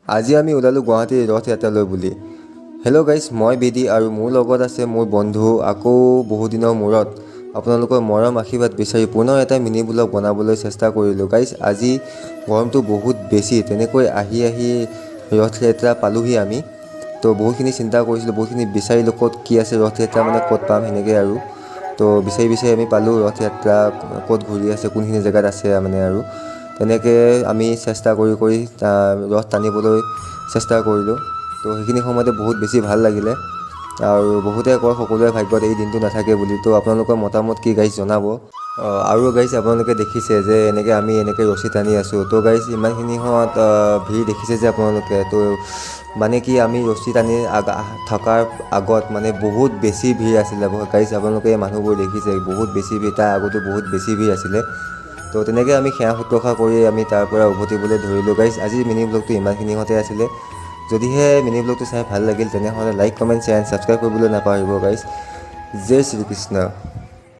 আজি আমি ওলালোঁ গুৱাহাটীৰ ৰথ যাত্ৰালৈ বুলি। হেল্ল' গাইজ, মই বিদি আৰু মোৰ লগত আছে মোৰ বন্ধু। আকৌ বহু দিনৰ মূৰত আপোনালোকৰ মৰম আশীৰ্বাদ বিচাৰি পুনৰ এটা মিনি ব্লগ বনাবলৈ চেষ্টা কৰিলোঁ। গাইজ, আজি গৰমটো বহুত বেছি, তেনেকৈ আহি ৰথ যাত্ৰা পালোঁহি আমি। তো বহুতখিনি চিন্তা কৰিছিলোঁ, বহুতখিনি বিচাৰিলোঁ ক'ত কি আছে, ৰথ যাত্ৰা মানে ক'ত পাম সেনেকৈ আৰু। তো বিচাৰি আমি পালোঁ ৰথ যাত্ৰা ক'ত ঘূৰি আছে, কোনখিনি জেগাত আছে মানে আৰু। তেনেকৈ আমি চেষ্টা কৰি ৰথ টানিবলৈ চেষ্টা কৰিলোঁ। তো সেইখিনি সময়তে বহুত বেছি ভাল লাগিলে আৰু বহুতে কয় সকলোৰে ভাগ্যত এই দিনটো নাথাকে বুলি। তো আপোনালোকৰ মতামত কি গাইজ জনাব। আৰু গাইজ আপোনালোকে দেখিছে যে আমি এনেকৈ ৰছী টানি আছোঁ। তো গাইজ ইমানখিনিত ভিৰ দেখিছে যে আপোনালোকে, তো মানে কি আমি ৰছী টানি থকাৰ আগত মানে বহুত বেছি ভিৰ আছিলে গাইজ। আপোনালোকে মানুহবোৰ দেখিছে বহুত বেছি ভিৰ, তাৰ আগতো বহুত বেছি ভিৰ আছিলে। তো তেনেকৈ আমি সেৱা শুশ্ৰূষা কৰি আমি তাৰ পৰা উভতিবলৈ ধৰিলোঁ গাইজ। আজিৰ মিনি ব্লগটো ইমানখিনিতে আছিলে। যদিহে মিনি ব্লগটো চাই ভাল লাগিল তেনেহ'লে like, comment, share and subscribe কৰিবলৈ নাপাহৰিব গাইজ। জয় শ্ৰীকৃষ্ণ।